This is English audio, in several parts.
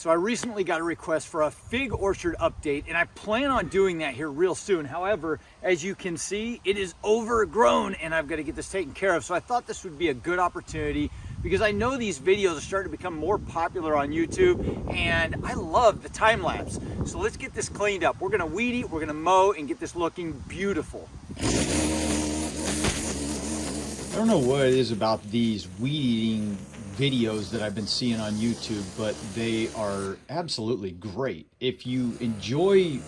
So I recently got a request for a fig orchard update, and I plan on doing that here real soon. However, as you can see, it is overgrown and I've got to get this taken care of. So I thought this would be a good opportunity because I know these videos are starting to become more popular on YouTube and I love the time lapse. So let's get this cleaned up. We're gonna weed eat, we're gonna mow and get this looking beautiful. I don't know what it is about these weed eating videos that I've been seeing on YouTube, but they are absolutely great. If you enjoy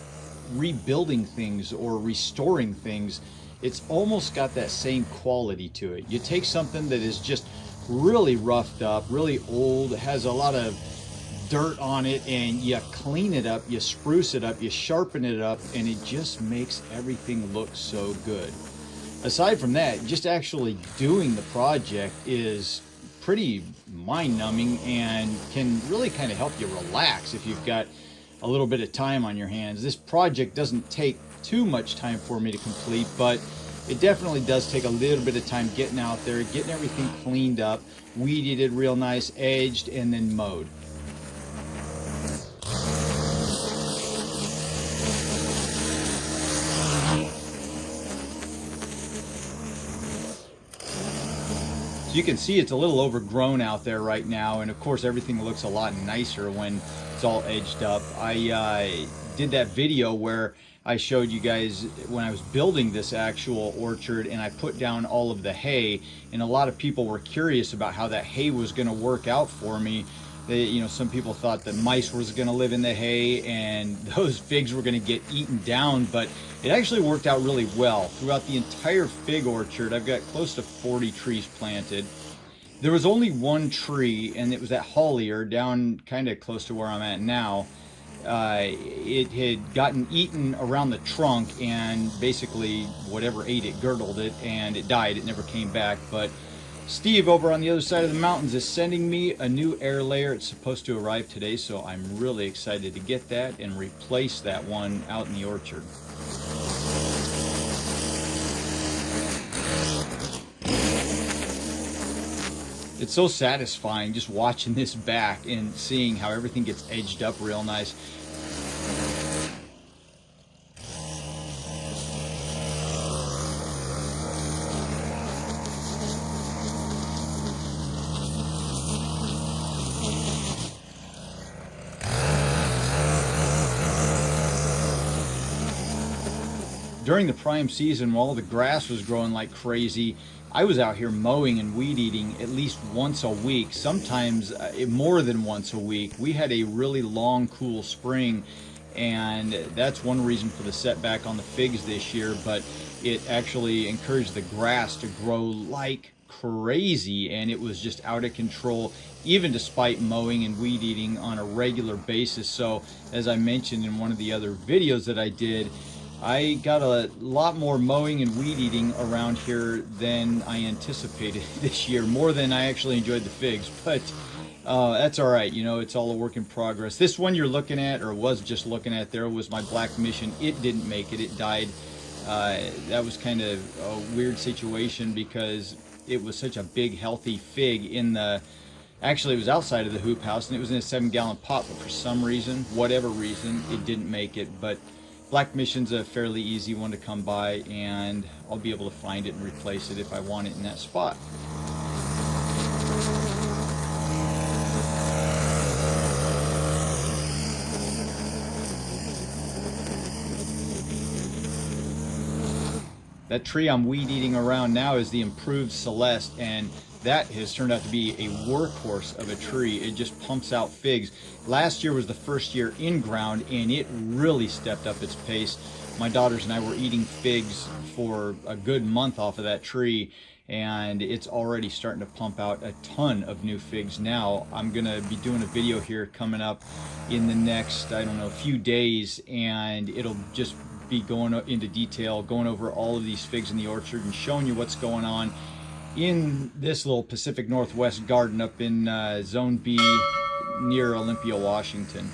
rebuilding things or restoring things, it's almost got that same quality to it. You take something that is just really roughed up, really old, has a lot of dirt on it, and you clean it up, you spruce it up, you sharpen it up, and it just makes everything look so good. Aside from that, just actually doing the project is pretty mind-numbing and can really kind of help you relax if you've got a little bit of time on your hands. This project doesn't take too much time for me to complete, but it definitely does take a little bit of time getting out there, getting everything cleaned up, weed-eated real nice, edged, and then mowed. You can see it's a little overgrown out there right now, and of course everything looks a lot nicer when it's all edged up. I did that video where I showed you guys when I was building this actual orchard, and I put down all of the hay, and a lot of people were curious about how that hay was going to work out for me. Some people thought that mice was going to live in the hay and those figs were going to get eaten down, but it actually worked out really well. Throughout the entire fig orchard, I've got close to 40 trees planted. There was only one tree, and it was that hollier down kind of close to where I'm at now. It had gotten eaten around the trunk, and basically whatever ate it girdled it, and it died. It never came back. But Steve over on the other side of the mountains is sending me a new air layer. It's supposed to arrive today, so I'm really excited to get that and replace that one out in the orchard. It's so satisfying just watching this back and seeing how everything gets edged up real nice. During the prime season, while the grass was growing like crazy, I was out here mowing and weed eating at least once a week, sometimes more than once a week. We had a really long, cool spring, and that's one reason for the setback on the figs this year, but it actually encouraged the grass to grow like crazy, and it was just out of control, even despite mowing and weed eating on a regular basis. So, as I mentioned in one of the other videos that I did, I got a lot more mowing and weed eating around here than I anticipated this year, more than I actually enjoyed the figs, but that's all right. It's all a work in progress. This one you're looking at, or was just looking at there, was my Black Mission. It didn't make it. It died. That was kind of a weird situation because it was such a big, healthy fig in the... Actually, it was outside of the hoop house, and it was in a 7-gallon pot, but for some reason, whatever reason, it didn't make it. But Black Mission's a fairly easy one to come by, and I'll be able to find it and replace it if I want it in that spot. That tree I'm weed eating around now is the improved Celeste, and that has turned out to be a workhorse of a tree. It just pumps out figs. Last year was the first year in ground, and it really stepped up its pace. My daughters and I were eating figs for a good month off of that tree, and it's already starting to pump out a ton of new figs now. I'm gonna be doing a video here coming up in the next, I don't know, few days, and it'll just be going into detail, going over all of these figs in the orchard and showing you what's going on in this little Pacific Northwest garden up in Zone B near Olympia, Washington.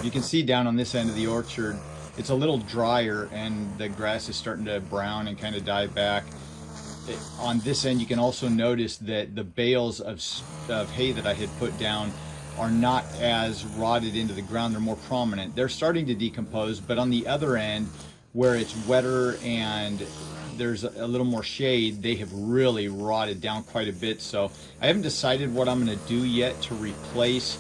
You can see down on this end of the orchard it's a little drier and the grass is starting to brown and kind of die back. On this end, you can also notice that the bales of hay that I had put down are not as rotted into the ground. They're more prominent. They're starting to decompose, but on the other end, where it's wetter and there's a little more shade, they have really rotted down quite a bit. So I haven't decided what I'm going to do yet to replace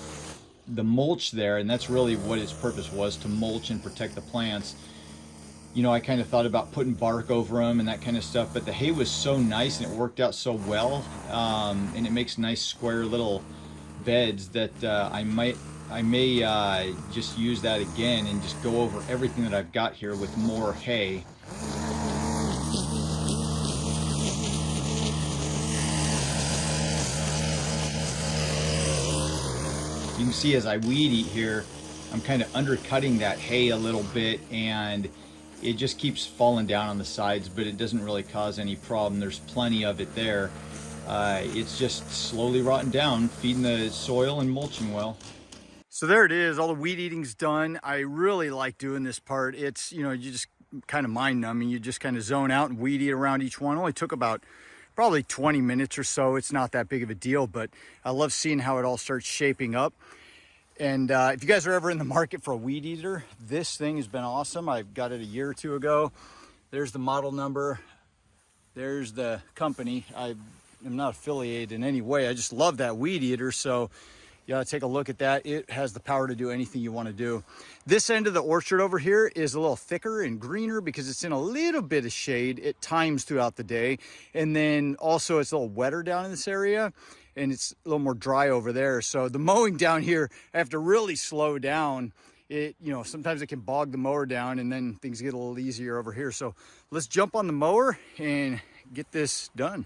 the mulch there, and that's really what its purpose was, to mulch and protect the plants. You know, I kind of thought about putting bark over them and that kind of stuff, but the hay was so nice and it worked out so well, and it makes nice square little beds that I may just use that again and just go over everything that I've got here with more hay. You can see as I weed eat here, I'm kind of undercutting that hay a little bit, and it just keeps falling down on the sides, but it doesn't really cause any problem. There's plenty of it there. It's just slowly rotting down, feeding the soil and mulching well. So there it is, all the weed eating's done. I really like doing this part. It's, you know, you just kind of mind numbing. You just kind of zone out and weed eat around each one. It only took about probably 20 minutes or so. It's not that big of a deal, but I love seeing how it all starts shaping up. And if you guys are ever in the market for a weed eater, this thing has been awesome. I got it a year or two ago. There's the model number. There's the company. I am not affiliated in any way. I just love that weed eater. So you gotta take a look at that. It has the power to do anything you want to do. This end of the orchard over here is a little thicker and greener because it's in a little bit of shade at times throughout the day. And then also it's a little wetter down in this area, and it's a little more dry over there. So the mowing down here, I have to really slow down. It, you know, sometimes it can bog the mower down, and then things get a little easier over here. So let's jump on the mower and get this done.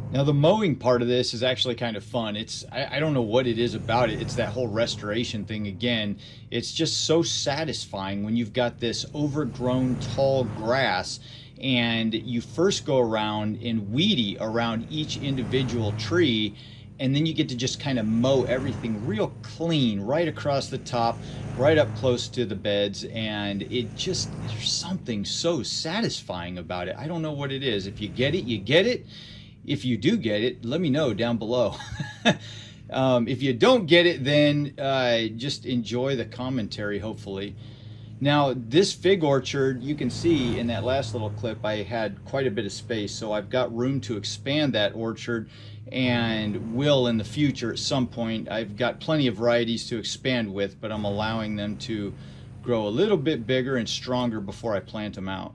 Now the mowing part of this is actually kind of fun. I don't know what it is about it. It's that whole restoration thing again. It's just so satisfying when you've got this overgrown tall grass and you first go around and weedy around each individual tree, and then you get to just kind of mow everything real clean right across the top, right up close to the beds, and it just, there's something so satisfying about it. I don't know what it is. If you get it, you get it. If you do get it, let me know down below. If you don't get it, then just enjoy the commentary, hopefully. Now, this fig orchard, you can see in that last little clip, I had quite a bit of space, so I've got room to expand that orchard, and will in the future at some point. I've got plenty of varieties to expand with, but I'm allowing them to grow a little bit bigger and stronger before I plant them out.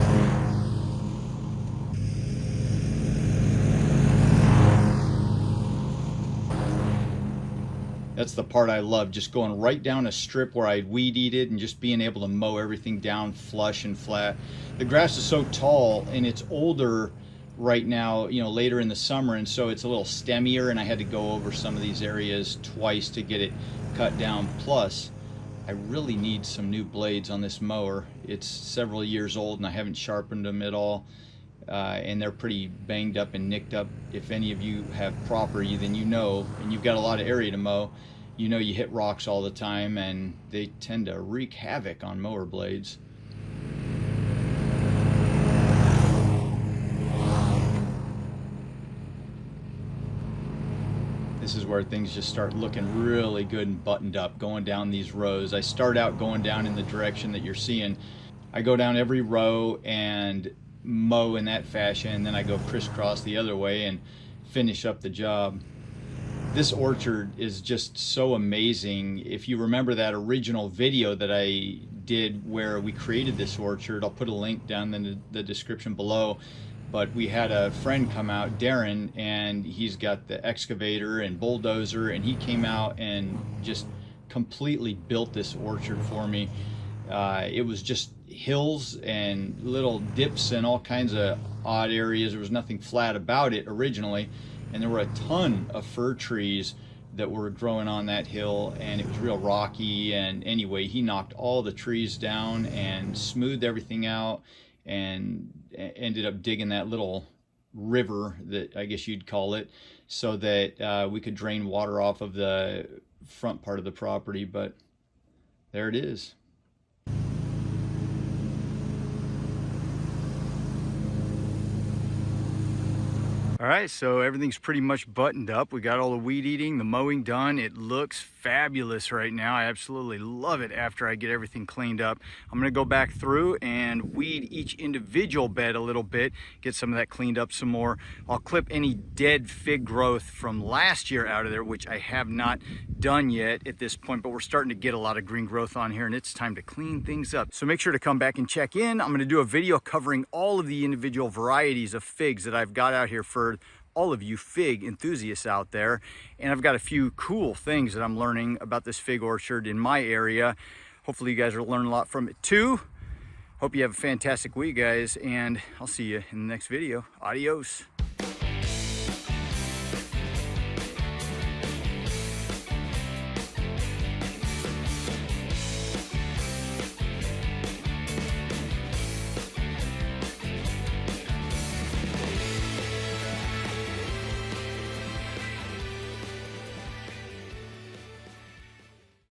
That's the part I love, just going right down a strip where I weed eat it and just being able to mow everything down flush and flat. The grass is so tall and it's older right now, you know, later in the summer, and so it's a little stemmier, and I had to go over some of these areas twice to get it cut down. Plus, I really need some new blades on this mower. It's several years old and I haven't sharpened them at all. And they're pretty banged up and nicked up. If any of you have property, then you know, and you've got a lot of area to mow, you know you hit rocks all the time, and they tend to wreak havoc on mower blades. This is where things just start looking really good and buttoned up, going down these rows. I start out going down in the direction that you're seeing. I go down every row and mow in that fashion, and then I go crisscross the other way and finish up the job. This orchard is just so amazing. If you remember that original video that I did where we created this orchard, I'll put a link down in the description below. But we had a friend come out, Darren, and he's got the excavator and bulldozer, and he came out and just completely built this orchard for me. It was just hills and little dips and all kinds of odd areas. There was nothing flat about it originally, and there were a ton of fir trees that were growing on that hill, and it was real rocky. And anyway, he knocked all the trees down and smoothed everything out, and ended up digging that little river, that I guess you'd call it, so that we could drain water off of the front part of the property. But there it is. All right, so everything's pretty much buttoned up. We got all the weed eating, the mowing done. It looks fabulous right now. I absolutely love it after I get everything cleaned up. I'm gonna go back through and weed each individual bed a little bit, get some of that cleaned up some more. I'll clip any dead fig growth from last year out of there, which I have not done yet at this point, but we're starting to get a lot of green growth on here, and it's time to clean things up. So make sure to come back and check in. I'm gonna do a video covering all of the individual varieties of figs that I've got out here for all of you fig enthusiasts out there. And I've got a few cool things that I'm learning about this fig orchard in my area. Hopefully you guys are learning a lot from it too. Hope you have a fantastic week, guys, and I'll see you in the next video. Adios.